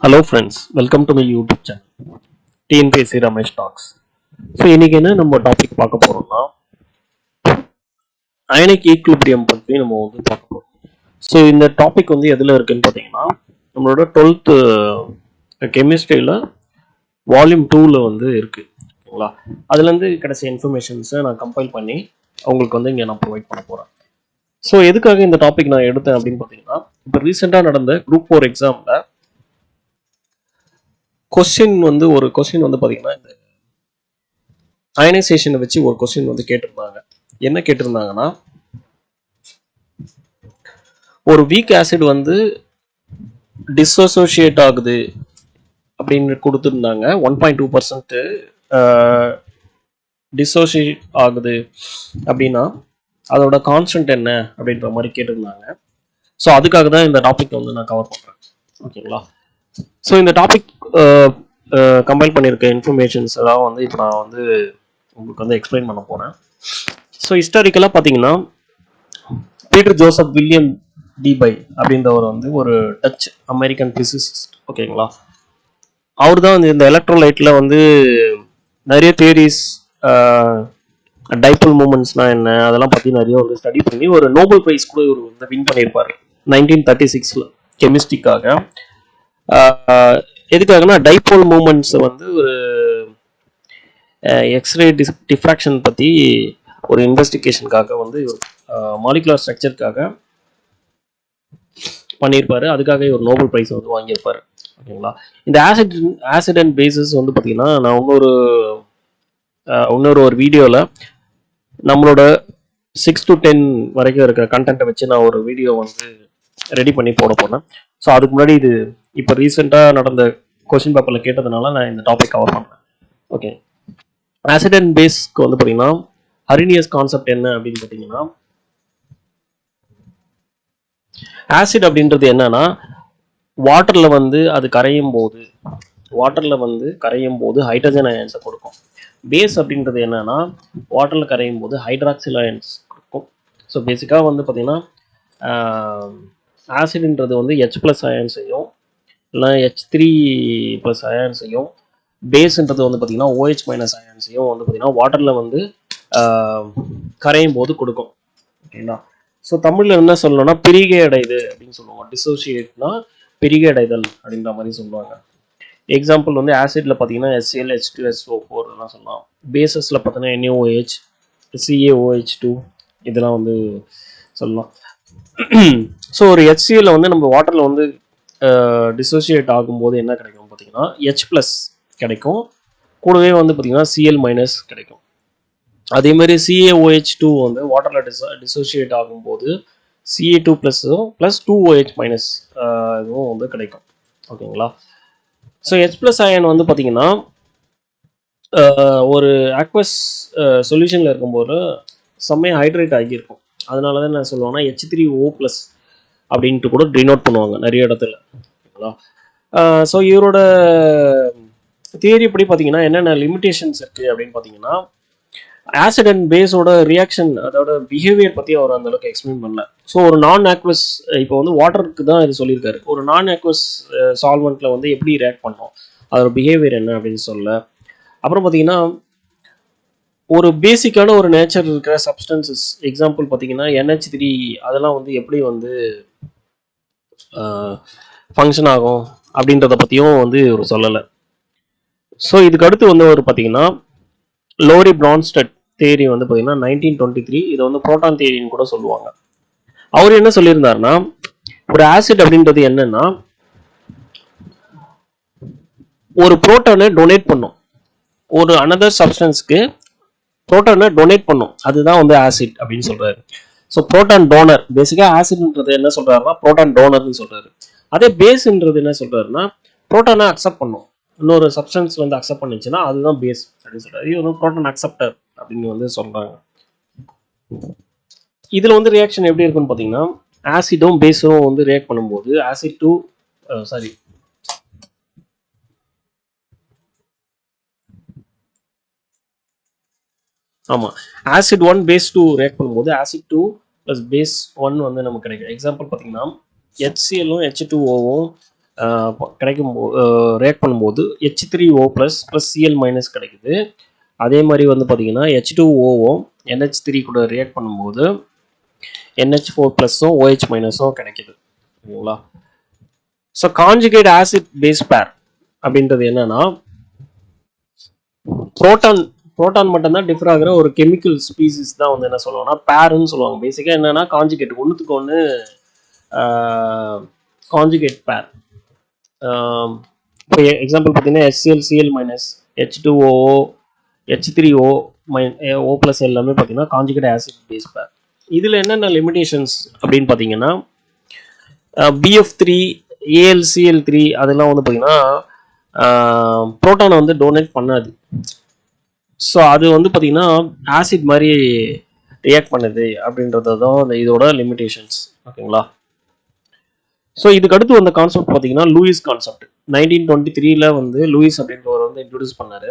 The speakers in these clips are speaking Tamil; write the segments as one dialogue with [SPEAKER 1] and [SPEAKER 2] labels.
[SPEAKER 1] Hello friends, welcome to my YouTube channel TNPSC Ramesh Talks. So இன்னைக்கு என்ன நம்ம டாபிக் பார்க்க போறோம்னா அயனிக் ஈக்குலிபிரியம் பற்றி நம்ம வந்து பார்க்க போறோம். ஸோ இந்த டாபிக் வந்து எதில் இருக்குன்னு பார்த்தீங்கன்னா நம்மளோட 12th கெமிஸ்ட்ரியில் வால்யூம் 2ல் வந்து இருக்கு ஓகேங்களா. அதுலேருந்து கிடைச்ச இன்ஃபர்மேஷன்ஸை நான் கம்பைல் பண்ணி அவங்களுக்கு வந்து இங்கே நான் ப்ரொவைட் பண்ண போகிறேன். ஸோ எதுக்காக இந்த டாபிக் நான் எடுத்தேன் அப்படின்னு பார்த்தீங்கன்னா இப்போ ரீசெண்டாக நடந்த குரூப் 4 எக்ஸாமில் ஒரு கொஸ்டின் வந்து பார்த்தீங்கன்னா இந்த அயனைசேஷனை வச்சு ஒரு கொஸ்டின் வந்து கேட்டிருந்தாங்க. என்ன கேட்டிருந்தாங்கன்னா ஒரு வீக் ஆசிட் வந்து டிஸ்அசோசியேட் ஆகுது அப்படின்னு கொடுத்துருந்தாங்க. 1.2% டிஸ்அசோசியேட் ஆகுது அப்படின்னா அதோட கான்ஸ்டன்ட் என்ன அப்படின்ற மாதிரி கேட்டிருந்தாங்க. ஸோ அதுக்காக தான் இந்த டாபிக் வந்து நான் கவர் பண்ணுறேன் ஓகேங்களா. ஸோ இந்த டாபிக் கம்பைல் பண்ணியிருக்க இன்ஃபர்மேஷன்ஸ் எல்லாம் வந்து இப்போ நான் வந்து உங்களுக்கு வந்து எக்ஸ்பிளைன் பண்ண போகிறேன். ஸோ ஹிஸ்டாரிக்கலாக பார்த்தீங்கன்னா பீட்டர் ஜோசப் வில்லியம் டிபை அப்படின்றவர் வந்து ஒரு டச் அமெரிக்கன் பிசிசிஸ்ட் ஓகேங்களா. அவர் தான் இந்த எலக்ட்ரோலைட்டில் வந்து நிறைய தியரிஸ் டைபோல் மூமெண்ட்ஸ்னா என்ன அதெல்லாம் பற்றி நிறைய வந்து ஸ்டடி பண்ணி ஒரு நோபல் ப்ரைஸ் கூட இவர் வந்து வின் பண்ணியிருப்பார் 1936 கெமிஸ்ட்ரிக்காக. எதுக்காகனா டைபோல் மூமெண்ட்ஸ் வந்து ஒரு எக்ஸ்ரே டிஃப்ராக்ஷன் பற்றி ஒரு இன்வெஸ்டிகேஷனுக்காக வந்து மாலிகுலர் ஸ்ட்ரக்சருக்காக பண்ணியிருப்பாரு. அதுக்காக ஒரு நோபல் ப்ரைஸ் வந்து வாங்கியிருப்பாரு ஓகேங்களா. இந்த ஆசிட் அண்ட் பேசஸ் வந்து பார்த்தீங்கன்னா நான் இன்னொரு ஒரு வீடியோவில் நம்மளோட 6 to 10 வரைக்கும் இருக்கிற கண்டென்ட்டை வச்சு நான் ஒரு வீடியோ வந்து ரெடி பண்ணி போட போனேன். ஸோ அதுக்கு முன்னாடி இது இப்போ ரீசெண்டாக நடந்த கொஸ்டின் பேப்பரில் கேட்டதுனால நான் இந்த டாபிக் கவர் பண்ணுறேன் ஓகே. ஆசிட் அண்ட் பேஸ்க்கு வந்து பார்த்தீங்கன்னா அரினியஸ் கான்செப்ட் என்ன அப்படின்னு பார்த்தீங்கன்னா ஆசிட் அப்படின்றது என்னன்னா வாட்டர்ல வந்து அது கரையும் போது ஹைட்ரஜன் அயன்ஸை கொடுக்கும். பேஸ் அப்படின்றது என்னன்னா வாட்டர்ல கரையும் போது ஹைட்ராக்சில் அயன்ஸ் கொடுக்கும். ஸோ பேசிக்காக வந்து பார்த்தீங்கன்னா ஆசிட்ன்றது வந்து H+ அயன்ஸையும் இல்லை H3+ அயன்ஸையும் பேஸ்ன்றது வந்து பார்த்தீங்கன்னா OH- அயன்ஸையும் வந்து பார்த்தீங்கன்னா வாட்டரில் வந்து கரையும் போது கொடுக்கும் ஓகேங்களா. ஸோ தமிழில் என்ன சொல்லணும்னா பிரிகை அடைது அப்படின்னு சொல்லுவாங்க. டிசோசியேட்னா பிரிகை அடைதல் அப்படின்ற மாதிரி சொல்லுவாங்க. எக்ஸாம்பிள் வந்து ஆசிட்ல பார்த்தீங்கன்னா HCl H2SO4 எல்லாம் சொல்லலாம். பேசஸில் பார்த்தீங்கன்னா NaOH CaOH2 இதெல்லாம் வந்து சொல்லலாம். ஸோ ஒரு HCl வந்து நம்ம வாட்டரில் வந்து டிசோசியேட் ஆகும்போது என்ன கிடைக்கும் பார்த்தீங்கன்னா H+ கிடைக்கும், கூடவே வந்து பார்த்தீங்கன்னா Cl- கிடைக்கும். அதே மாதிரி CaOH2 வந்து வாட்டரில் டிசோசியேட் ஆகும்போது Ca2+ + 2OH- இதுவும் வந்து கிடைக்கும் ஓகேங்களா. ஸோ H+ அயன் வந்து பார்த்தீங்கன்னா ஒரு ஆக்வஸ் சொல்யூஷனில் இருக்கும்போது செம்மையாக ஹைட்ரேட் ஆகியிருக்கும். அதனால தான் என்ன சொல்லுவாங்கன்னா H3O+ அப்படின்ட்டு கூட டினோட் பண்ணுவாங்க நிறைய இடத்துல ஓகேங்களா. ஸோ இவரோட தியரி எப்படி பார்த்தீங்கன்னா என்னென்ன லிமிடேஷன்ஸ் இருக்குது அப்படின்னு பார்த்தீங்கன்னா ஆசிட் அண்ட் பேஸோட ரியாக்ஷன் அதோட பிஹேவியர் பற்றி அவர் அந்த அளவுக்கு எக்ஸ்பிளைன் பண்ணல. ஸோ ஒரு நான் ஆக்வஸ் இப்போ வந்து வாட்டருக்கு தான் இது சொல்லியிருக்காரு. ஒரு நான் ஆக்வஸ் சால்வெண்ட்ல வந்து எப்படி ரியாக்ட் பண்ணோம் அதோட பிஹேவியர் என்ன அப்படின்னு சொல்ல. அப்புறம் பார்த்தீங்கன்னா ஒரு பேசிக்கான ஒரு நேச்சர் இருக்கிற சப்ஸ்டன்சஸ் எக்ஸாம்பிள் பார்த்தீங்கன்னா NH3 அதெல்லாம் வந்து எப்படி வந்து ஃபங்க்ஷன் ஆகும் அப்படின்றத பற்றியும் வந்து ஒரு சொல்லலை. ஸோ இதுக்கு அடுத்து வந்து ஒரு பார்த்தீங்கன்னா லோரி பிரான்ஸ்டட் தியரி வந்து பார்த்தீங்கன்னா 1923 இதை வந்து புரோட்டான் தியரின்னு கூட சொல்லுவாங்க. அவர் என்ன சொல்லியிருந்தாருன்னா ஒரு ஆசிட் அப்படின்றது என்னன்னா ஒரு புரோட்டானை டொனேட் பண்ணும், ஒரு அனதர் சப்ஸ்டன்ஸ்க்கு புரோட்டானை டொனேட் பண்ணும், அதுதான் வந்து ஆசிட் அப்படின்னு சொல்றாரு. ஸோ புரோட்டான் டோனர் பேசிக்கா ஆசிட்ன்றது என்ன சொல்றாருன்னா புரோட்டான் டோனர்னு சொல்றாரு. அதே பேஸ்ன்றது என்ன சொல்றாருன்னா புரோட்டானை அக்செப்ட் பண்ணும், இன்னொரு சப்ஸ்டன்ஸ் வந்து அக்செப்ட் பண்ணிச்சுன்னா அதுதான் பேஸ் அப்படின்னு சொல்றாரு. இது வந்து புரோட்டான் அக்செப்டர் அப்படின்னு வந்து சொல்றாங்க. இதுல வந்து ரியாக்ஷன் எப்படி இருக்குன்னு பாத்தீங்கன்னா ஆசிடும் பேஸும் வந்து ரியாக்ட் பண்ணும்போது acid to acid 1 base 2 react பண்ணும்போது ஆசிட் 2 + பேஸ் 1 வந்து நமக்கு கிடைக்கும். எக்ஸாம்பிள் பாத்தீங்கன்னா HClலும் H2Oவும் கிடைக்கும் ரியாக்ட் பண்ணும்போது H3O ப்ளஸ் Cl மைனஸ் கிடைக்குது. அதே மாதிரி வந்து பார்த்தீங்கன்னா H2Oவும் NH3 கூட ரியாக்ட் பண்ணும்போது NH4 ப்ளஸும் OH மைனஸும் கிடைக்குது. ஓகேங்களா? ஸோ கான்ஜுகேட் ஆசிட் பேஸ் பேர் அப்படின்றது என்னன்னா புரோட்டான் மட்டும்தான் டிஃபர் ஆகிற ஒரு கெமிக்கல் ஸ்பீசிஸ் தான் வந்து என்ன சொல்லுவாங்கன்னா பேருன்னு சொல்லுவாங்க. பேசிக்காக என்னன்னா கான்ஜுகேட் ஒன்றுத்துக்கு ஒன்று கான்ஜுகேட் பேர். இப்போ எக்ஸாம்பிள் பார்த்தீங்கன்னா HCl minus H2O H3O O plus எல்லாமே பார்த்தீங்கன்னா கான்ஜுகேட் ஆசிட் பேஸ் பேர். இதில் என்னென்ன லிமிடேஷன்ஸ் அப்படின்னு பார்த்தீங்கன்னா BF3 AlCl3 அதெல்லாம் வந்து பார்த்தீங்கன்னா புரோட்டானை வந்து டொனேட் பண்ணாது. ஸோ அது வந்து பார்த்தீங்கன்னா ஆசிட் மாதிரி ரியாக்ட் பண்ணுது அப்படின்றது தான் இதோட லிமிடேஷன்ஸ். ஓகேங்களா? ஸோ இதுக்கு அடுத்து வந்த கான்செப்ட் பார்த்தீங்கன்னா லூயிஸ் கான்செப்ட். 1923 வந்து லூயிஸ் அப்படின்றவர் வந்து இன்ட்ரடியூஸ் பண்ணாரு.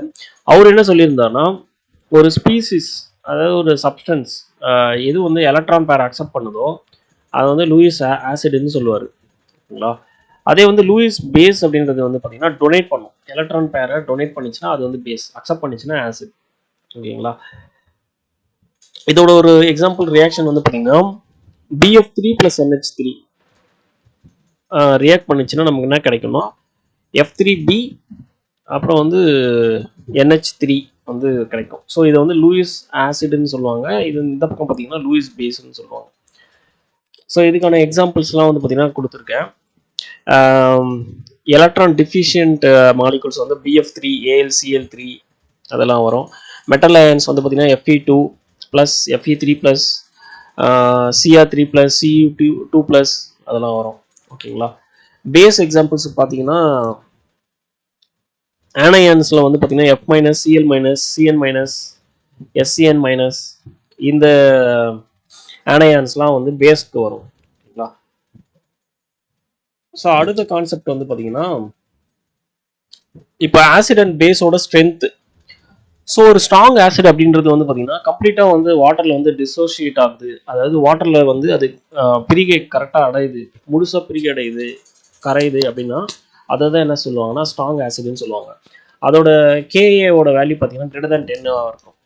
[SPEAKER 1] அவர் என்ன சொல்லியிருந்தாருன்னா ஒரு ஸ்பீசிஸ் அதாவது ஒரு சப்ஸ்டன்ஸ் எது வந்து எலக்ட்ரான் பேர் அக்செப்ட் பண்ணுதோ அது வந்து லூயிஸ் ஆசிட்னு சொல்லுவார். ஓகேங்களா? அதே வந்து லூயிஸ் பேஸ் அப்படின்றது வந்து பார்த்தீங்கன்னா டொனேட் பண்ணும். எலக்ட்ரான் பேரை டொனேட் பண்ணிச்சுன்னா அது வந்து பேஸ், அக்செப்ட் பண்ணிச்சுன்னா ஆசிட். ஓகேங்களா? இதோட ஒரு எக்ஸாம்பிள் ரியாக்ஷன் வந்து பார்த்தீங்கன்னா BF3 + NH3 ரியாக்ட் பண்ணிச்சுன்னா நமக்கு என்ன கிடைக்கும்னா F3B அப்புறம் வந்து NH3 வந்து கிடைக்கும். ஸோ இதை வந்து லூயிஸ் ஆசிட்னு சொல்லுவாங்க. இது இந்த பக்கம் பார்த்தீங்கன்னா லூயிஸ் பேஸ்ன்னு சொல்லுவாங்க. ஸோ இதுக்கான எக்ஸாம்பிள்ஸ்லாம் வந்து பார்த்தீங்கன்னா கொடுத்துருக்கேன். எலக்ட்ரான் டிஃபிஷியன்ட் மாலிகூல்ஸ் வந்து BF3 AlCl3 அதெல்லாம் வரும். மெட்டல் அயன்ஸ் வந்து பார்த்தீங்கன்னா Fe2 plus Fe3 plus Cr3 plus Cu2 plus அதெல்லாம் வரும். ஓகேங்களா? பேஸ் எக்ஸாம்பிள்ஸ் பார்த்தீங்கன்னா ஆனயான்ஸில் வந்து பார்த்தீங்கன்னா F minus Cl minus Cn minus SCN minus இந்த ஆனயான்ஸ்லாம் வந்து பேஸ்க்கு வரும். ஓகேங்களா? ஸோ அடுத்த கான்செப்ட் வந்து பார்த்தீங்கன்னா இப்போ ஆசிட் அண்ட் பேஸோட ஸ்ட்ரென்த். ஸோ ஒரு ஸ்ட்ராங் ஆசிட் அப்படின்றது வந்து பார்த்தீங்கன்னா கம்ப்ளீட்டாக வந்து வாட்டரில் வந்து டிசோசியேட் ஆகுது. அதாவது வாட்டரில் வந்து அது பிரிகை கரெக்டாக அடையுது, முழுசாக பிரிகை அடையுது, கரையுது அப்படின்னா அதை தான் என்ன சொல்லுவாங்கன்னா ஸ்ட்ராங் ஆசிட்னு சொல்லுவாங்க. அதோட KAவோட வேல்யூ பார்த்தீங்கன்னா greater than 10 இருக்கும்.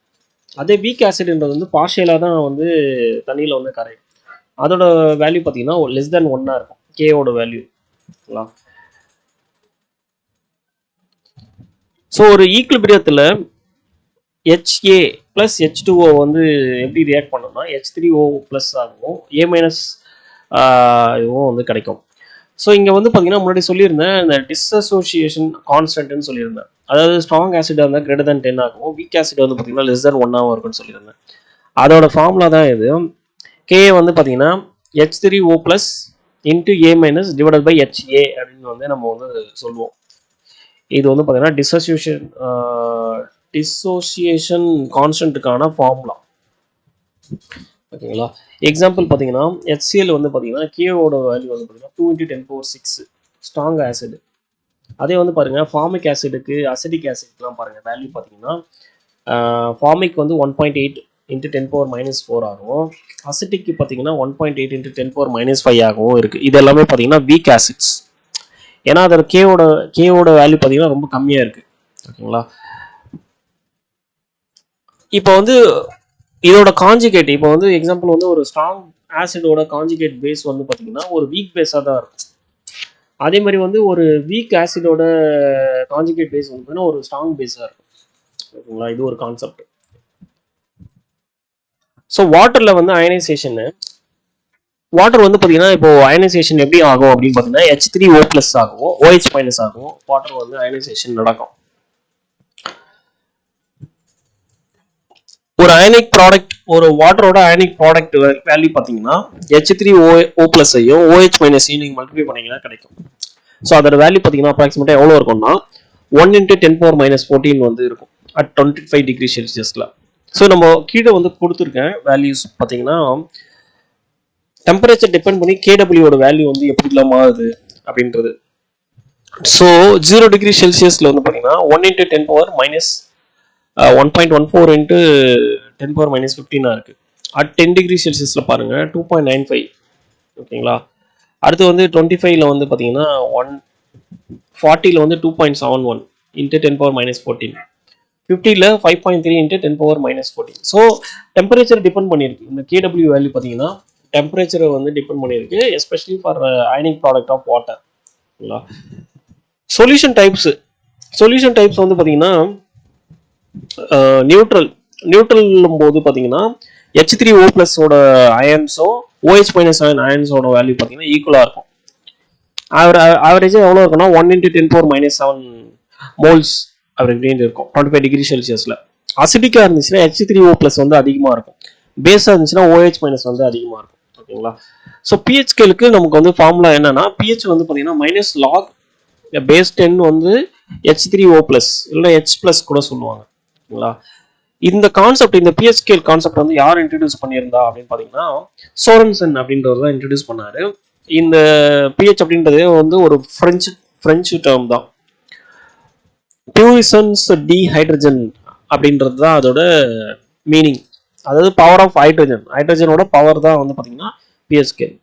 [SPEAKER 1] அதே வீக் ஆசிட்ன்றது வந்து பார்ஷியலாக தான் வந்து தண்ணியில் வந்து கரையும். அதோட வேல்யூ பார்த்தீங்கன்னா less than 1 இருக்கும் KAவோட வேல்யூ. ஸோ ஒரு ஈக்குலிபிரியத்தில் HA ப்ளஸ் H2O வந்து எப்படி ரியாக்ட் பண்ணோம்னா H3O ப்ளஸ் ஆகும், A மைனஸ் இதுவும் வந்து கிடைக்கும். ஸோ இங்கே வந்து பார்த்தீங்கன்னா முன்னாடி சொல்லியிருந்தேன் இந்த டிஸ்அசோசியேஷன் கான்ஸ்டன்ட்னு சொல்லியிருந்தேன். அதாவது ஸ்ட்ராங் ஆசிடாக இருந்தால் greater than 10 ஆகும், வீக் ஆசிட் வந்து பார்த்தீங்கன்னா less than 1 இருக்குன்னு சொல்லியிருந்தேன். அதோட ஃபார்முலா தான் இது. K வந்து பார்த்தீங்கன்னா H3O plus into A minus divided by HA அப்படின்னு வந்து நம்ம வந்து சொல்லுவோம். இது வந்து பார்த்தீங்கன்னா டிசோசியேஷன் கான்ஸ்டன்ட்டுக்கான ஃபார்முலா. ஓகேங்களா? எக்ஸாம்பிள் பார்த்தீங்கன்னா HCl வந்து பார்த்தீங்கன்னா KOட வேல்யூ வந்து பார்த்தீங்கன்னா 2 × 10⁻⁶ ஸ்ட்ராங் ஆசிட். அதே வந்து பாருங்க ஃபார்மிக் ஆசிடுக்கு அசிடிக் ஆசிட்லாம் பாருங்க வேல்யூ பார்த்தீங்கன்னா ஃபார்மிக் வந்து 1.8 × 10⁻⁻⁴ ஆகும், அசிடிக்கு பார்த்தீங்கன்னா 1.8 × 10⁻⁵ ஆகவும் இருக்கு. இது எல்லாமே பார்த்தீங்கன்னா வீக் ஆசிட்ஸ். ஏன்னா அதோட கேவோட வேல்யூ பார்த்தீங்கன்னா ரொம்ப கம்மியாக இருக்கு. ஓகேங்களா? இப்போ வந்து இதோட கான்ஜுகேட், இப்போ வந்து எக்ஸாம்பிள் வந்து ஒரு ஸ்ட்ராங் ஆசிடோட கான்ஜுகேட் பேஸ் வந்து பார்த்தீங்கன்னா ஒரு வீக் பேஸாக தான் இருக்கும். அதே மாதிரி வந்து ஒரு வீக் ஆசிடோட கான்ஜுகேட் பேஸ் வந்து பார்த்தீங்கன்னா ஒரு ஸ்ட்ராங் பேஸாக இருக்கும். ஓகேங்களா? இது ஒரு கான்செப்ட். ஸோ வாட்டரில் வந்து அயனைசேஷன், வாட்டர் வந்து பார்த்தீங்கன்னா இப்போ அயனைசேஷன் எப்படி ஆகும் அப்படின்னு பார்த்தீங்கன்னா H3O ப்ளஸ் ஆகும், OH மைனஸ் ஆகும், வாட்டர் வந்து அயனைசேஷன் நடக்கும். ஒரு அயனிக் ப்ராடக்ட், ஒரு வாட்டரோட அயனிக் ப்ராடக்ட் வேல்யூ பார்த்தீங்கன்னா H3O ப்ளஸ் ஐயும் OH மைனஸையும் நீங்கள் மல்டிப்ளை பண்ணீங்கன்னா கிடைக்கும். ஸோ அதோட வேல்யூ பார்த்தீங்கன்னா அப்ராக்சிமேட்டாக எவ்வளோ இருக்கும்னா 1 × 10⁻⁻14 வந்து இருக்கும் அட் 25 டிகிரி செல்சியஸில். ஸோ நம்ம கீழே வந்து கொடுத்துருக்கேன் வேல்யூஸ் பார்த்தீங்கன்னா டெம்பரேச்சர் டிபெண்ட் பண்ணி KWயோட வேல்யூ வந்து எப்படிலாம் மாறுது அப்படின்றது. ஸோ 0 டிகிரி செல்சியஸில் வந்து பார்த்தீங்கன்னா 1 × 10⁻−1.14 × 10⁻−15 இருக்கு. அட் 10 டிகிரி செல்சியஸில் பாருங்க 2.95. ஓகேங்களா? அடுத்து வந்து 25ல வந்து பார்த்தீங்கன்னா 140ல வந்து 2.71 இன்ட்டு 10⁻14, 50ல 5.3 இன்ட்டு 10⁻14. ஸோ டெம்பரேச்சர் டிபெண்ட் பண்ணியிருக்கு. இந்த கேடபிள்யூ வேல்யூ பார்த்தீங்கன்னா டெம்பரேச்சரை வந்து டிபெண்ட் பண்ணியிருக்கு, especially for ionic product of water. Solution types வந்து பார்த்தீங்கன்னா நியூட்ரல் போது பார்த்தீங்கன்னா H3O+ ஓட அயன்ஸும் OH- அயன்ஸோட வேல்யூ பார்த்தீங்கன்னா ஈக்குவலாக இருக்கும். ஆவரேஜாக எவ்வளோ இருக்குன்னா 1 × 10⁻7 மோல்ஸ் அப்படின்னு இருக்கும் 25 டிகிரி செல்சியஸில். அசிடிக்காக இருந்துச்சுன்னா H3O+ வந்து அதிகமாக இருக்கும், பேஸாக இருந்துச்சுன்னா OH- வந்து அதிகமாக இருக்கும். ஓகேங்களா? ஸோ பிஹெச் ஸ்கேலுக்கு நமக்கு வந்து ஃபார்முலா என்னன்னா, பிஹெச் வந்து பார்த்தீங்கன்னா -log base 10 வந்து H3O+ இல்லை H+ கூட சொல்லுவாங்க. ஓகேங்களா? இந்த கான்செப்ட், இந்த பிஹெச் ஸ்கேல் கான்செப்ட் வந்து யார் இன்ட்ரடியூஸ் பண்ணியிருந்தா அப்படின்னு பார்த்தீங்கன்னா சோரன்சன் அப்படின்றவர் தான் இன்ட்ரடியூஸ் பண்ணாரு. இந்த பிஹெச் அப்படின்றது வந்து ஒரு பிரெஞ்சு டேர்ம் தான். பியூரிசன்ஸ் டி ஹைட்ரஜன் அப்படின்றது தான் அதோட மீனிங். அதாவது பவர் ஆஃப் ஹைட்ரஜனோட பவர் தான் வந்து பார்த்தீங்கன்னா பிஹெச் ஸ்கேல்.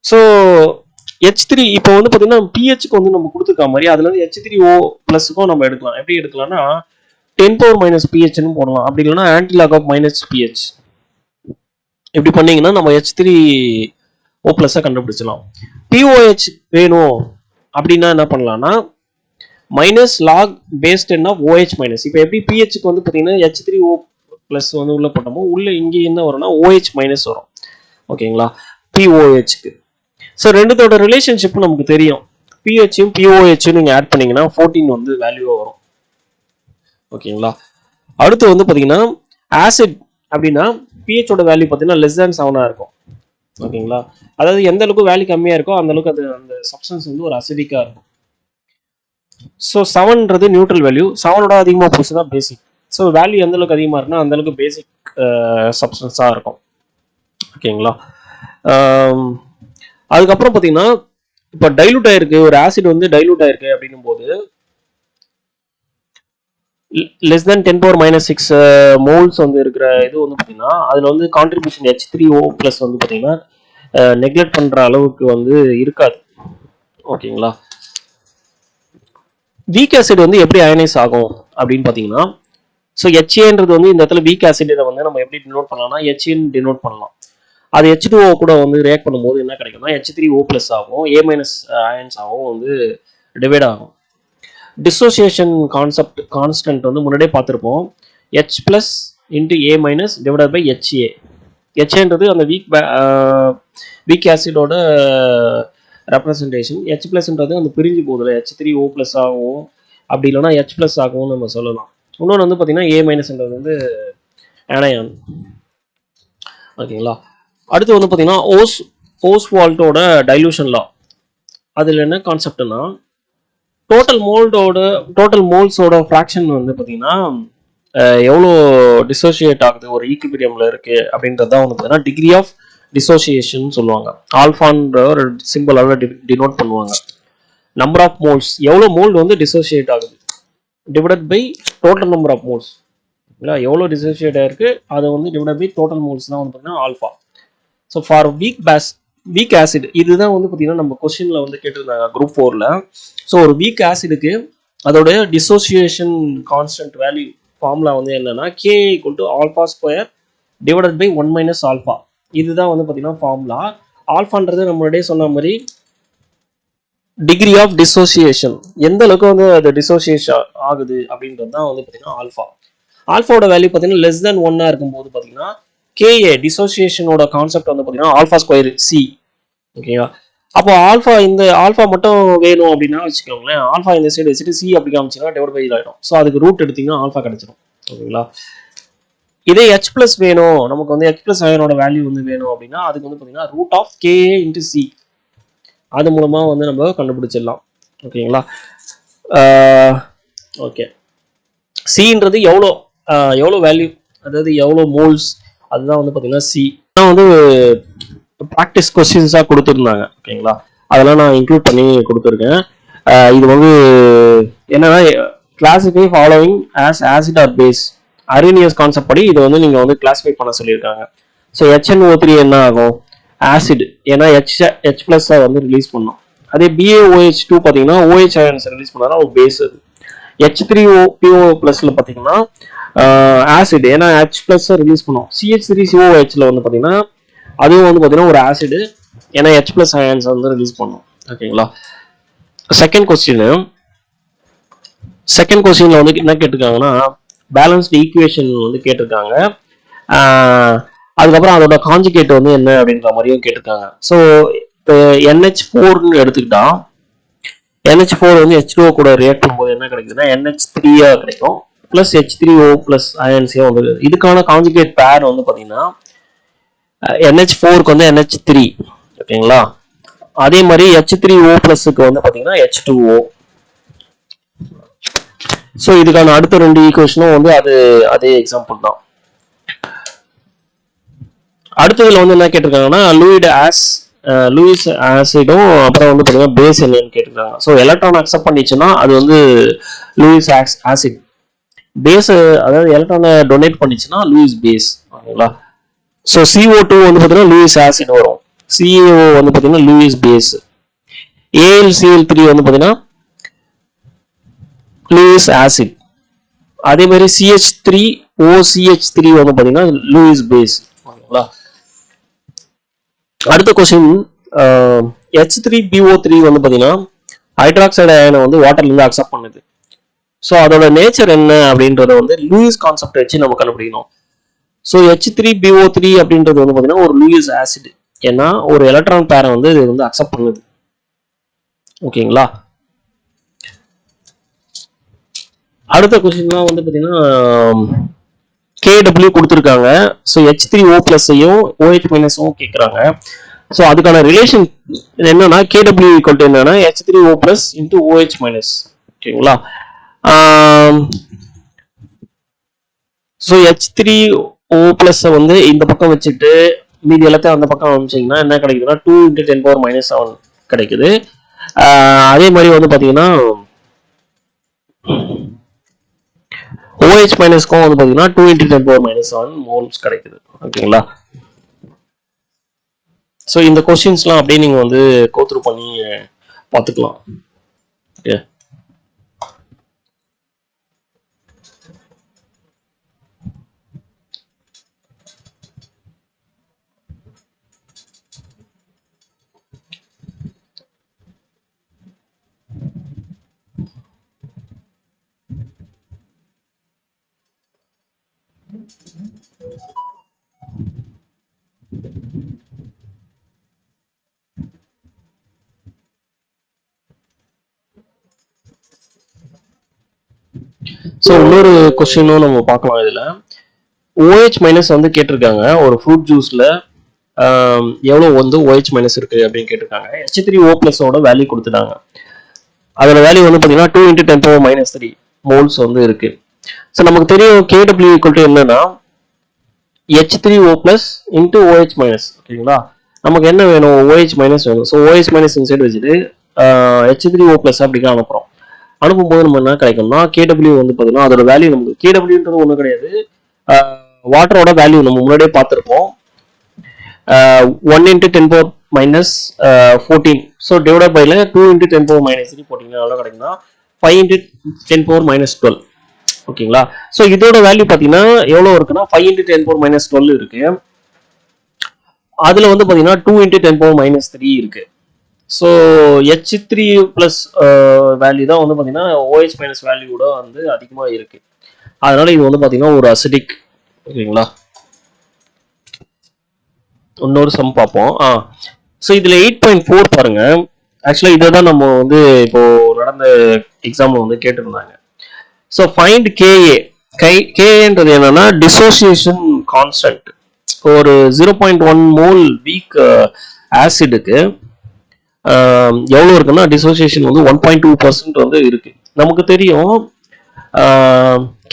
[SPEAKER 1] ஸோ H3 இப்போ வந்து பார்த்தீங்கன்னா பிஹெச்க்கு வந்து நம்ம கொடுத்துருக்க மாதிரி அதுல இருந்து H3O+க்கும் நம்ம எடுக்கலாம். எப்படி எடுக்கலாம்னா 10⁻- pHன்னு போடலாம், அப்படி இல்லைன்னா ஆன்டிலாக் ஆஃப் -pH. இப்படி பண்ணீங்கன்னா நம்ம H3O+ கண்டுபிடிச்சலாம். POH வேணும் அப்படின்னா என்ன பண்ணலாம்னா -log base 10 of OH-. இப்போ எப்படி pHக்கு வந்து பார்த்தீங்கன்னா H3O+ வந்து உள்ள போட்டோமோ உள்ள இங்கே என்ன வரும்னா OH- வரும். ஓகேங்களா? POHக்கு. ஸோ ரெண்டுத்தோட ரிலேஷன்ஷிப் நமக்கு தெரியும். pHயும் POHயும் நீங்கள் ஆட் பண்ணீங்கன்னா 14 வந்து வேல்யூவாக வரும். ஓகேங்களா? அடுத்து வந்து பார்த்தீங்கன்னா ஆசிட் அப்படின்னா pHோட வேல்யூ பார்த்தீங்கன்னா <7 இருக்கும். ஓகேங்களா? அதாவது எந்த அளவுக்கு வேல்யூ கம்மியாக இருக்கோ அந்த அளவுக்கு அது அந்த சப்ஸ்டன்ஸ் வந்து ஒரு அசிடிக்காக இருக்கும். ஸோ 7ன்றது நியூட்ரல் வேல்யூ, 7ஓட அதிகமாக போச்சுன்னா பேசிக். ஸோ வேல்யூ எந்த அளவுக்கு அதிகமாக இருக்குன்னா அந்த அளவுக்கு பேசிக் சப்ஸ்டன்ஸாக இருக்கும். ஓகேங்களா? அதுக்கப்புறம் பார்த்தீங்கன்னா இப்போ டைலூட் ஆயிருக்கு, ஒரு ஆசிட் வந்து டைலூட் ஆயிருக்கு அப்படின்னும் போது <10⁻6 மோல்ஸ் வந்து இருக்கிற இது வந்து பார்த்தீங்கன்னா அதில் வந்து கான்ட்ரிபியூஷன் H3O+ வந்து பார்த்தீங்கன்னா நெக்லெக்ட் பண்ணுற அளவுக்கு வந்து இருக்காது. ஓகேங்களா? வீக் ஆசிட் வந்து எப்படி அயனைஸ் ஆகும் அப்படின்னு பார்த்தீங்கன்னா, ஸோ HAன்றது வந்து இந்த இடத்துல வீக் ஆசிட் இதை வந்து நம்ம எப்படி டினோட் பண்ணலாம்னா HN டினோட் பண்ணலாம். அது H2O கூட வந்து ரியாக்ட் பண்ணும்போது என்ன கிடைக்கும்னா H3O+ ஆகும், A- அயன்ஸ் ஆகும் வந்து டிவைட் ஆகும். டிசோசியேஷன் கான்ஸ்டன்ட் வந்து முன்னாடியே பார்த்துருப்போம். H+ × A- divided by HA. HAன்றது அந்த வீக் ஆசிடோட ரெப்ரசன்டேஷன். H+ன்றது அந்த பிரிஞ்சு போகுதுல H3O+ ஆகும், அப்படி இல்லைன்னா H+ ஆகும் நம்ம சொல்லலாம். இன்னொன்று வந்து பார்த்தீங்கன்னா A- வந்து ஆனயான். ஓகேங்களா? அடுத்து வந்து பார்த்தீங்கன்னா ஓஸ்வால்ட்டோட டைலூஷன் லா. அதில் என்ன கான்செப்ட்னா டோட்டல் மோல்ஸோட ஃப்ராக்ஷன் வந்து பார்த்தீங்கன்னா எவ்வளோ டிசோசியேட் ஆகுது ஒரு ஈக்குவிலிபிரியம்ல இருக்கு அப்படின்றது தான் வந்து பார்த்தீங்கன்னா டிகிரி ஆஃப் டிசோசியேஷன் சொல்லுவாங்க. ஆல்ஃபான்ற ஒரு சிம்பிளால டினோட் பண்ணுவாங்க. நம்பர் ஆஃப் மோல்ஸ், எவ்வளோ மோல் வந்து டிசோசியேட் ஆகுது divided by total number of moles. எவ்வளோ டிசோசியேட் ஆயிருக்கு அதை வந்து டிவைடட் பை டோட்டல் மோல்ஸ் தான் வந்து பார்த்தீங்கன்னா alpha. So for week acid இதுதான் வந்து பார்த்தீங்கன்னா நம்ம கொஸ்டின்ல வந்து கேட்டிருந்தாங்க குரூப் 4ல. ஸோ ஒரு வீக் ஆசிடுக்கு அதோட டிசோசியேஷன் கான்ஸ்டன்ட் வேல்யூ ஃபார்முலா வந்து என்னன்னா K = α² டிவைடட் பை 1 - ஆல்ஃபா. இதுதான் வந்து பார்த்தீங்கன்னா ஃபார்முலா. ஆல்ஃபான்றது நம்மளுடைய சொன்ன மாதிரி டிகிரி ஆஃப் டிசோசியேஷன், எந்த அளவுக்கு வந்து அது டிசோசியேஷன் ஆகுது அப்படின்றது தான் வந்து பார்த்தீங்கன்னா ஆல்ஃபா. ஆல்ஃபாவோட வேல்யூ பார்த்தீங்கன்னா <1 இருக்கும்போது பார்த்தீங்கன்னா KA டிசோசியேஷனோட கான்செப்ட் வந்து பார்த்தீங்கன்னா α² C. ஓகேவா? அப்போ இந்த ஆல்ஃபா மட்டும் வேணும் அப்படின்னா வச்சுக்கோங்களேன், ஆல்ஃபா இந்த சைடு வச்சுட்டு C அப்படி காமிச்சிங்கன்னா டிவைட் பை ஆகிடும். ஸோ அதுக்கு ரூட் எடுத்தீங்கன்னா ஆல்ஃபா கிடைச்சிடும். ஓகேங்களா? இதே H+ வேணும், நமக்கு வந்து H+ அயனோட வேல்யூ வந்து வேணும் அப்படின்னா அதுக்கு வந்து பார்த்தீங்கன்னா √KA × C. அது மூலமா வந்து நம்ம கண்டுபிடிச்சிடலாம். ஓகேங்களா? ஓகே, சின்றது எவ்வளோ வேல்யூ, அதாவது எவ்வளோ மோல்ஸ், அதுதான் வந்து பார்த்தீங்கன்னா சி. வந்து ப்ராக்டிஸ் கொஸ்டின்ஸாக கொடுத்துருந்தாங்க. ஓகேங்களா? அதெல்லாம் நான் இன்க்ளூட் பண்ணி கொடுத்துருக்கேன். இது வந்து என்னன்னா classify following as acid or base, Arrhenius concept படி இதை வந்து நீங்கள் வந்து கிளாஸிஃபை பண்ண சொல்லியிருக்காங்க. ஸோ HNO3 என்ன ஆகும், ஆசிட், ஏன்னா H பிளஸ் வந்து ரிலீஸ் பண்ணும். அதே BaOH2 பார்த்தீங்கன்னா OH அயன்ஸ் ரிலீஸ் பண்ணாதான் ஒரு பேஸ். அது H3PO பிளஸ்ல பார்த்தீங்கன்னா ஆசிட், ஏன்னா H பிளஸ் ரிலீஸ் பண்ணும். CH3COHல வந்து பார்த்தீங்கன்னா அதுவும் வந்து பார்த்தீங்கன்னா ஒரு ஆசிட், ஏன்னா H பிளஸ் அயன்ஸ் வந்து ரிலீஸ் பண்ணும். ஓகேங்களா. செகண்ட் கொஸ்டின்ல வந்து என்ன கேட்டிருக்காங்கன்னா பேலன்ஸ்டு ஈக்குவேஷன் வந்து கேட்டிருக்காங்க. அதுக்கப்புறம் அதோட காஞ்சுகேட் வந்து என்ன அப்படின்ற மாதிரியும் கேட்டிருக்காங்க. ஸோ இப்போ NH4ன்னு எடுத்துக்கிட்டா NH4 வந்து H2O கூட ரியாக்ட் பண்ணும்போது என்ன கிடைக்குதுன்னா NH3 கிடைக்கும், பிளஸ் H3O பிளஸ் அயன்ஸே வந்து. இதுக்கான காஞ்சுகேட் பேர் வந்து பார்த்தீங்கன்னா NH4க்கு வந்து NH3. ஓகேங்களா. அதே மாதிரி H3O பிளஸ்க்கு வந்து பார்த்தீங்கன்னா H2O. ஸோ இதுக்கான அடுத்த 2 ஈக்குவேஷனும் வந்து அதே எக்ஸாம்பிள் தான். அடுத்ததுல வந்து என்ன கேட்டிருக்காங்கன்னா லூயிஸ் ஆசிடும் அப்புறம் வந்து பார்த்தீங்கன்னா பேஸ் என்னன்னு கேட்டிருக்காங்க. ஸோ எலக்ட்ரான் அக்செப்ட் பண்ணிச்சுன்னா அது வந்து லூயிஸ் ஆசிட். பேஸ், அதாவது எலக்ட்ரானை டொனேட் பண்ணிச்சுன்னா லூயிஸ் பேஸ். ஓகேங்களா. ஸோ CO2 வந்து பார்த்தீங்கன்னா லூயிஸ் ஆசிட் வரும், CaO வந்து பார்த்தீங்கன்னா லூயிஸ் பேஸ், AlCl3 வந்து பார்த்தீங்கன்னா லூயிஸ் ஆசிட். அதே மாதிரி CH3OCH3 வந்து பார்த்தீங்கன்னா லூயிஸ் பேஸ். ஓகேங்களா. அடுத்த கொஸ்டின் H3PO3 வந்து பார்த்தீங்கன்னா ஹைட்ராக்சைடு அயனை வந்து வாட்டர்ல இருந்து அக்செப்ட் பண்ணுது. ஸோ அதோட நேச்சர் என்ன அப்படின்றத வந்து லூயிஸ் கான்செப்ட் வச்சு நம்ம கண்டுபிடிக்கணும். ஸோ H3PO3 அப்படின்றது வந்து பார்த்தீங்கன்னா ஒரு லூயிஸ் ஆசிட், ஏன்னா ஒரு எலக்ட்ரான் பேரை வந்து இது வந்து அக்செப்ட் பண்ணுது. ஓகேங்களா. அடுத்த கொஸ்டின்லாம் வந்து பார்த்தீங்கன்னா KW கொடுத்துருக்காங்க. ஸோ H3O பிளஸையும் OH மைனஸும் கேட்குறாங்க. ஸோ அதுக்கான ரிலேஷன் என்னன்னா KW ஈக்குவல் டு என்னன்னா H3O plus into OH minus. ஓகேங்களா. ஸோ H3O பிளஸ் வந்து இந்த பக்கம் வச்சுட்டு மீதி எல்லாத்தையும் அந்த பக்கம் அமைச்சிங்கன்னா என்ன கிடைக்குதுன்னா 2 × 10⁻⁷ கிடைக்குது. அதே மாதிரி வந்து பார்த்தீங்கன்னா OH மைனஸ்க்கும் வந்து பார்த்தீங்கன்னா 2 × 10⁻⁷ மோல்ஸ் கிடைக்குது. ஓகேங்களா. ஸோ இந்த கொஸ்டின்ஸ்லாம் அப்படியே நீங்கள் வந்து கோத்ரூ பண்ணி பார்த்துக்கலாம். ஓகே. ஸோ இன்னொரு கொஸ்டினும் நம்ம பார்க்கலாம். இதில் OH மைனஸ் வந்து கேட்டிருக்காங்க, ஒரு ஃப்ரூட் ஜூஸில் எவ்வளோ வந்து OH மைனஸ் இருக்குது அப்படின்னு கேட்டிருக்காங்க. H3O பிளஸோட வேல்யூ கொடுத்துட்டாங்க. அதோட வேல்யூ வந்து பார்த்தீங்கன்னா 2 × 10⁻³ மோல்ஸ் வந்து இருக்கு. ஸோ நமக்கு தெரியும் KW ஈக்குவல் டு என்னன்னா H3O plus into OH minus. ஓகேங்களா. நமக்கு என்ன வேணும்? OH மைனஸ் வேணும். ஸோ OH மைனஸ் இன்சைட் வச்சுட்டு H3O பிளஸ் அப்படிங்க அனுப்புகிறோம். அனுப்பும்போது நம்ம என்ன கிடைக்கும்னா KW வந்து பார்த்தீங்கன்னா அதோட வேல்யூ நமக்கு KWன்றது ஒன்றும் கிடையாது, வாட்டரோட வேல்யூ நம்ம முன்னாடியே பார்த்துருப்போம். 1 × 10⁻14. ஸோ டிவைட் பைல 2 × 10⁻³ போட்டிங்கன்னா எவ்வளோ கிடைக்குன்னா 5 × 10⁻12. ஓகேங்களா. ஸோ இதோட வேல்யூ பார்த்தீங்கன்னா எவ்வளோ இருக்குன்னா 5 × 10⁻12 இருக்கு. அதில் வந்து பார்த்தீங்கன்னா 2 × 10⁻³ இருக்கு. ஸோ H3 பிளஸ் வேல்யூ தான் வந்து பார்த்தீங்கன்னா OH மைனஸ் வேல்யூட வந்து அதிகமாக இருக்கு. அதனால இது வந்து பார்த்தீங்கன்னா ஒரு அசிடிக். ஓகேங்களா. இன்னொரு சம் பார்ப்போம். ஸோ இதில் 8.4 பாருங்க. ஆக்சுவலாக இதை தான் நம்ம வந்து இப்போ நடந்த எக்ஸாம்பிள் வந்து கேட்டிருந்தாங்க. ஸோ ஃபைண்ட் KAன்றது என்னன்னா டிசோசியேஷன் கான்ஸ்டன்ட். ஒரு 0.1 மோல் வீக் ஆசிடுக்கு எவ்வளோ இருக்குன்னா டிசோசியேஷன் வந்து 1.2% வந்து இருக்கு. நமக்கு தெரியும்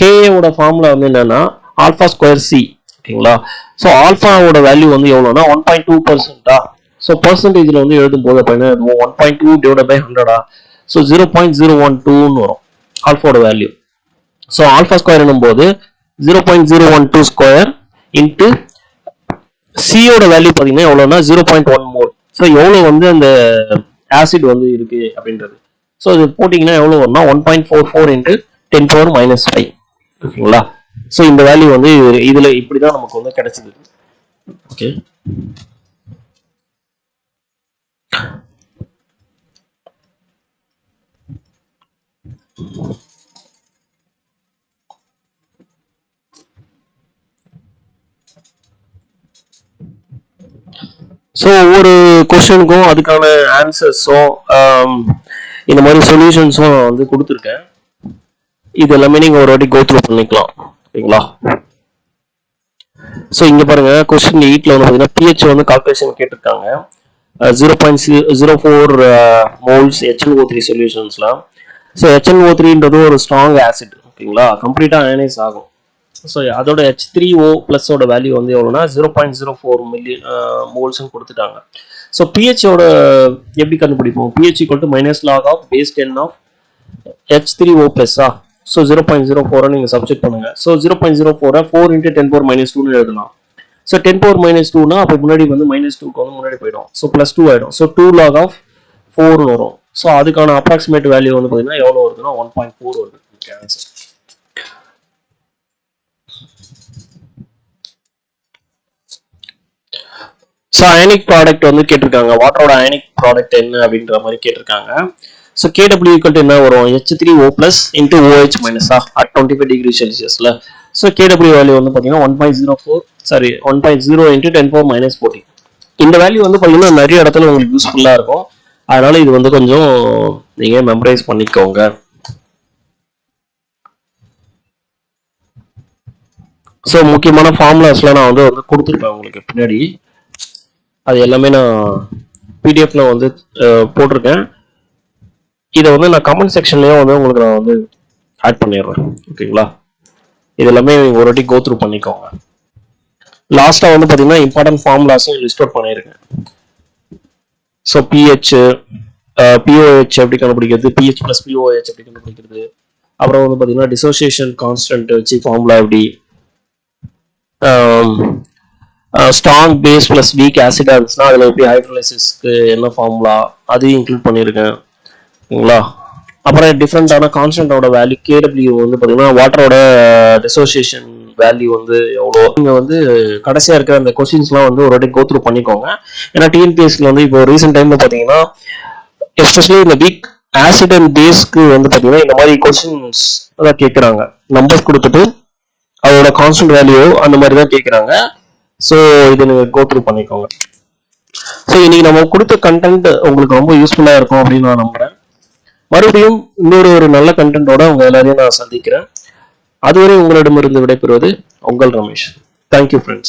[SPEAKER 1] KAவோட ஃபார்முலா வந்து என்னன்னா α²C. ஓகேங்களா. ஸோ ஆல்ஃபாவோட வேல்யூ வந்து எவ்வளோனா 1.2%. ஸோ பர்சன்டேஜில் வந்து எழுதும்போது அப்போ என்ன 1.2 டிவைட் பை 100. ஸோ 0.012 வரும் ஆல்ஃபாவோட வேல்யூ. ஸோ α² என்னும்போது 0.012² இன்ட்டு சியோட வேல்யூ பார்த்தீங்கன்னா எவ்வளோனா 0.1 மோல். ஸோ எவ்வளோ வந்து அந்த ஆசிட் வந்து இருக்கு அப்படின்றது. ஸோ இது போட்டிங்கன்னா எவ்வளோ வரும்னா 1.44 இன்ட்டு 10⁻⁻5. ஓகேங்களா? ஸோ இந்த வேல்யூ வந்து இதில் இப்படி தான் நமக்கு வந்து கிடைச்சிது. ஓகே. ஸோ ஒவ்வொரு கொஸ்டினுக்கும் அதுக்கான ஆன்சர்ஸும் இந்த மாதிரி சொல்யூஷன்ஸும் வந்து கொடுத்துருக்கேன். இது எல்லாமே நீங்கள் ஒரு வாட்டி கோ த்ரூ பண்ணிக்கலாம். ஓகேங்களா? ஸோ இங்கே பாருங்க, கொஸ்டின் 8ல் வந்து பார்த்தீங்கன்னா பிஹெச் வந்து கால்குலேஷன் கேட்டிருக்காங்க. 0.04 மோல்ஸ் HNO3 சொல்யூஷன்ஸ்ல. ஸோ HNO3ன்றது ஒரு ஸ்ட்ராங் ஆசிட். ஓகேங்களா? கம்ப்ளீட்டாக அயனைஸ் ஆகும். ஸோ அதோட H3O ப்ளஸோட வேல்யூ வந்து எவ்வளோனா 0.04 மோல்ஸ்ன்னு கொடுத்துட்டாங்க. ஸோ பிஹெச்சோட எப்படி கண்டுபிடிப்போம்? PH equal to -log of base 10 of H3O ப்ளஸ்ஸா. ஸோ 0.04 நீங்கள் சப்ஸ்டிட் பண்ணுங்க. ஸோ 0.04 4 இன்ட்டு 10⁻²ன்னு எழுதலாம். ஸோ 10⁻²னா அப்போ முன்னாடி வந்து -2க்கு வந்து முன்னாடி போயிடும். ஸோ +2 ஆகிடும். ஸோ 2 log ஆஃப் 4 வரும். ஸோ அதுக்கான அப்ராக்சிமேட் வேல்யூ வந்து பார்த்தீங்கன்னா எவ்வளோ வருதுன்னா 1.4 வருது. Okay, answer. So ionic product வந்து கேட்டிருக்காங்க. வாட்டரோட அயனிக் ப்ராடக்ட் என்ன அப்படின்ற மாதிரி கேட்டிருக்காங்க. ஸோ KW ஈக்குவல் என்ன வரும்? H3O plus into OH minus at 25 degree Celsiusல. ஸோ KW வேல்யூ வந்து பார்த்தீங்கன்னா 1.0 into 10⁻⁻14. இந்த வேல்யூ வந்து பார்த்தீங்கன்னா நிறைய இடத்துல உங்களுக்கு யூஸ்ஃபுல்லாக இருக்கும். அதனால இது வந்து கொஞ்சம் நீங்கள் மெமரைஸ் பண்ணிக்கோங்க. ஸோ முக்கியமான ஃபார்முலாஸ்லாம் நான் வந்து கொடுத்துருப்பேன் உங்களுக்கு பின்னாடி. அது எல்லாமே நான் பிடிஎஃப்ல வந்து போட்டிருக்கேன். இதை வந்து நான் கமெண்ட் செக்ஷன்லயும் வந்து உங்களுக்கு நான் வந்து ஆட் பண்ணிடுறேன். ஓகேங்களா? இது எல்லாமே ஒரு வாட்டி கோ த்ரூ பண்ணிக்கோங்க. லாஸ்டா வந்து பாத்தீங்கன்னா இம்பார்ட்டன்ட் ஃபார்முலாஸும் லிஸ்ட் அவுட் பண்ணியிருக்கேன். ஸோ பிஹெச், பிஓஹெச் எப்படி கண்டுபிடிக்கிறது, பிஹெச் பிளஸ் பிஓஹெச் எப்படி கண்டுபிடிக்கிறது, அப்புறம் வந்து பாத்தீங்கன்னா டிசோசியேஷன் கான்ஸ்டன்ட் வச்சு ஃபார்முலா எப்படி, ஸ்ட்ராங் பேஸ் பிளஸ் வீக் ஆசிடா இருந்துச்சுன்னா அதில் எப்படி ஹைட்ரோலைசிஸ்க்கு என்ன ஃபார்முலா அதையும் இன்க்ளூட் பண்ணியிருக்கேன். ஓகேங்களா? அப்புறம் டிஃப்ரெண்டான கான்ஸ்டன்டோட வேல்யூ KW வந்து பார்த்தீங்கன்னா வாட்டரோட டிசோசியேஷன் வேல்யூ வந்து எவ்வளோ. நீங்கள் வந்து கடைசியாக இருக்கிற அந்த கொஸ்டின்ஸ்லாம் வந்து ஒரு வாட்டி கோ த்ரூ பண்ணிக்கோங்க. ஏன்னா டிஎன்பிஎஸ்சியில் வந்து இப்போ ரீசெண்ட் டைமில் பார்த்தீங்கன்னா எஸ்பெஷலி இந்த வீக் ஆசிட் அண்ட் பேஸ்க்கு வந்து பார்த்தீங்கன்னா இந்த மாதிரி கொஸ்டின்ஸ் தான் கேட்குறாங்க. நம்பர்ஸ் கொடுத்துட்டு அதோட கான்ஸ்டன்ட் வேல்யூ அந்த மாதிரி தான் கேட்குறாங்க. ஸோ இதை நீங்கள் கோ த்ரூ பண்ணிக்கோங்க. ஸோ இன்னைக்கு நம்ம கொடுத்த கண்டென்ட் உங்களுக்கு ரொம்ப யூஸ்ஃபுல்லாக இருக்கும் அப்படின்னு நான் நம்புறேன். மறுபடியும் இன்னொரு ஒரு நல்ல கண்டென்ட்டோட உங்க எல்லாரையும் நான் சந்திக்கிறேன். அதுவரை உங்களிடமிருந்து விடைபெறுவது உங்கள் ரமேஷ். Thank you friends.